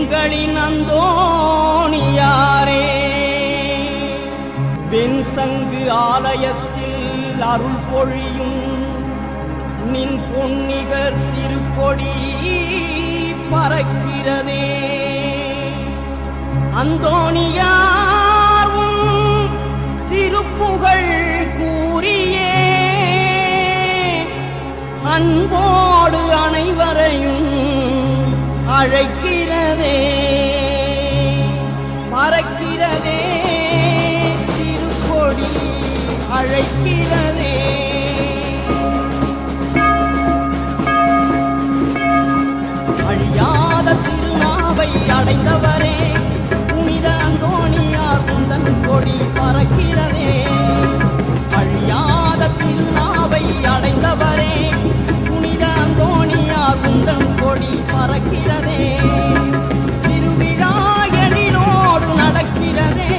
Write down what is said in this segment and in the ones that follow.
எங்களின் அந்தோணியாரே, வெண் சங்கு ஆலயத்தில் அருள் பொழியும் நின் பொன்னிகர் திருக்கொடி பறக்கிறதே. அந்தோணியார் திருப்புகழ் கூறியே அன்போடு அனைவரையும் அழைக்கிறதே. பறக்கிறதே திருக்கொடி அழைக்கிறதே. அழியாத திருநாவை அடைந்தவரே, புனித அந்தோணியார் உந்தன் கொடி பறக்கிறதே. அழியாத திருநாவை அடைந்தவரே, புனித அந்தோணியார் உந்தன் கொடி பறக்கிறதே. திருவிழா எழிலோடு நடக்கிறதே.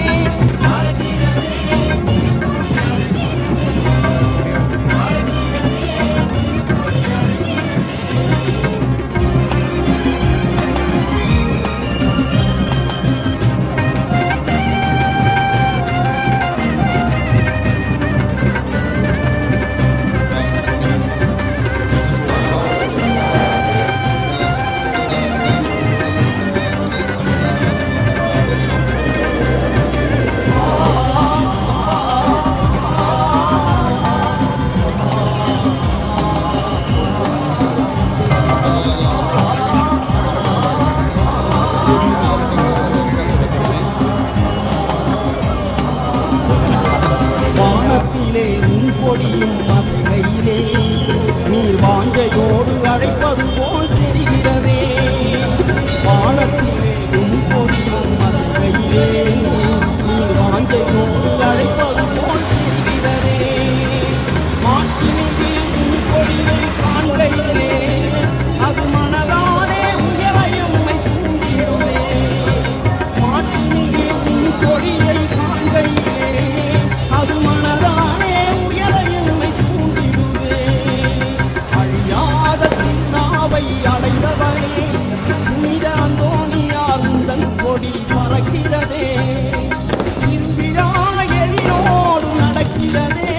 வானத்திலே உன் கொடியும் மதுரையிலே நீர் வாஞ்சையோடு அழைப்பது போல் தெரிகிறதே. வானத்திலே உன் கொடியும் மதுரையிலே நீர் வாஞ்சையோடு அழைப்பது போல் தெரிகிறதே. மாற்றினிலே உன் கொடியை காண்கையிலே அது மனதானே உயரையும்மை தூண்டிடுமே. மாற்றினிலே உன் கொடியை காண்கையிலே அது மனதானே உயரையும்மை தூண்டிடுவே. அழியாத திருநாவை அடைந்தவரே, புனித அந்தோணியார் உந்தன் கொடி பறக்கிறதே. திருவிழா எழிலோடு நடக்கிறதே.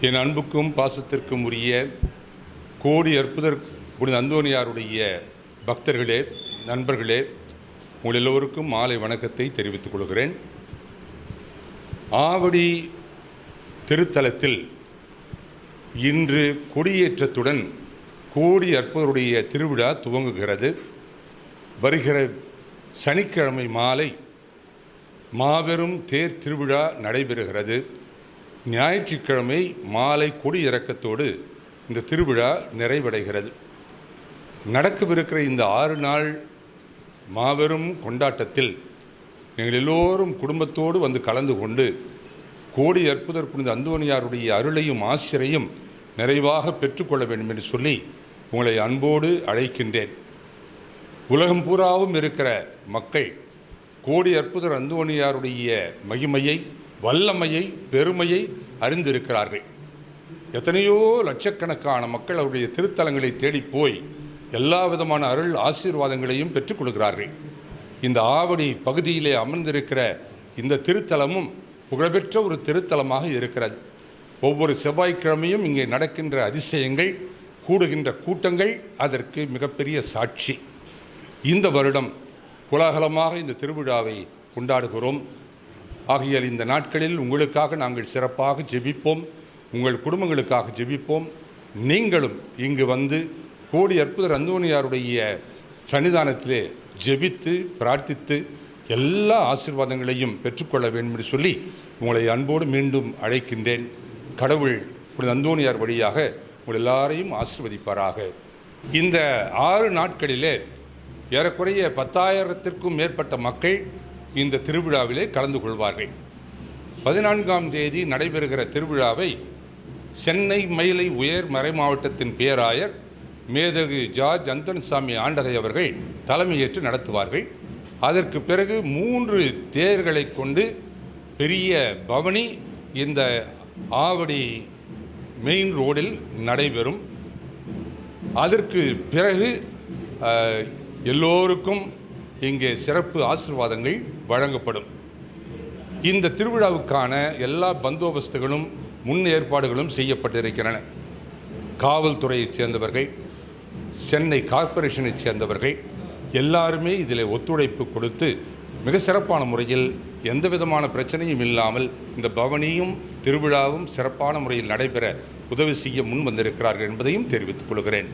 என் அன்புக்கும் பாசத்திற்கும் உரிய கோடி அற்புதர் புனித அந்தோணியாருடைய பக்தர்களே, நண்பர்களே, உங்கள் எல்லோருக்கும் மாலை வணக்கத்தை தெரிவித்துக் கொள்கிறேன். ஆவடி திருத்தலத்தில் இன்று கொடியேற்றத்துடன் கோடி அற்புதருடைய திருவிழா துவங்குகிறது. வருகிற சனிக்கிழமை மாலை மாபெரும் தேர் திருவிழா நடைபெறுகிறது. ஞாயிற்றுக்கிழமை மாலை கொடி இறக்கத்தோடு இந்த திருவிழா நிறைவடைகிறது. நடக்கவிருக்கிற இந்த 6 நாள் மாபெரும் கொண்டாட்டத்தில் நீங்கள் எல்லோரும் குடும்பத்தோடு வந்து கலந்து கொண்டு கோடி அற்புதர் புனித அந்தோணியாருடைய அருளையும் ஆசிரையும் நிறைவாக பெற்றுக்கொள்ள வேண்டும் என்று சொல்லி உங்களை அன்போடு அழைக்கின்றேன். உலகம் பூராவும் இருக்கிற மக்கள் கோடி அற்புதர் அந்தோணியாருடைய மகிமையை, வல்லமையை, பெருமையை அறிந்திருக்கிறார்கள். எத்தனையோ லட்சக்கணக்கான மக்கள் அவருடைய திருத்தலங்களை தேடி போய் எல்லா விதமான அருள் ஆசீர்வாதங்களையும் பெற்றுக்கொள்கிறார்கள். இந்த ஆவடி பகுதியிலே அமர்ந்திருக்கிற இந்த திருத்தலமும் புகழ்பெற்ற ஒரு திருத்தலமாக இருக்கிறது. ஒவ்வொரு செவ்வாய்க்கிழமையும் இங்கே நடக்கின்ற அதிசயங்கள், கூடுகின்ற கூட்டங்கள் அதற்கு மிகப்பெரிய சாட்சி. இந்த வருடம் கோலாகலமாக இந்த திருவிழாவை கொண்டாடுகிறோம். ஆகையால் இந்த நாட்களில் உங்களுக்காக நாங்கள் சிறப்பாக ஜெபிப்போம், உங்கள் குடும்பங்களுக்காக ஜெபிப்போம். நீங்களும் இங்கு வந்து கோடி அற்புதர் அந்தோணியாருடைய சன்னிதானத்திலே ஜெபித்து பிரார்த்தித்து எல்லா ஆசீர்வாதங்களையும் பெற்றுக்கொள்ள வேண்டும் என்று சொல்லி உங்களை அன்போடு மீண்டும் அழைக்கின்றேன். கடவுள் புனித அந்தோணியார் வழியாக உங்கள் எல்லாரையும் ஆசீர்வதிப்பாராக. இந்த 6 நாட்களிலே ஏறக்குறைய 10,000த்திற்கும் மேற்பட்ட மக்கள் இந்த திருவிழாவிலே கலந்து கொள்வார்கள். 14ஆம் தேதி நடைபெறுகிற திருவிழாவை சென்னை மயிலை உயர் மறை மாவட்டத்தின் பேராயர் மேதகு ஜார்ஜ் அந்தன்சாமி ஆண்டகை அவர்கள் தலைமையேற்று நடத்துவார்கள். அதற்கு பிறகு 3 தேர்களை கொண்டு பெரிய பவனி இந்த ஆவடி மெயின் ரோடில் நடைபெறும். அதற்கு பிறகு எல்லோருக்கும் இங்கே சிறப்பு ஆசீர்வாதங்கள் வழங்கப்படும். இந்த திருவிழாவுக்கான எல்லா பந்தோபஸ்துகளும் முன் ஏற்பாடுகளும் செய்யப்பட்டிருக்கின்றன. காவல்துறையைச் சேர்ந்தவர்கள், சென்னை கார்ப்பரேஷனைச் சேர்ந்தவர்கள் எல்லாருமே இதில் ஒத்துழைப்பு கொடுத்து மிக சிறப்பான முறையில் எந்த விதமான பிரச்சனையும் இல்லாமல் இந்த பவனியும் திருவிழாவும் சிறப்பான முறையில் நடைபெற உதவி செய்ய முன் வந்திருக்கிறார்கள் என்பதையும் தெரிவித்துக் கொள்கிறேன்.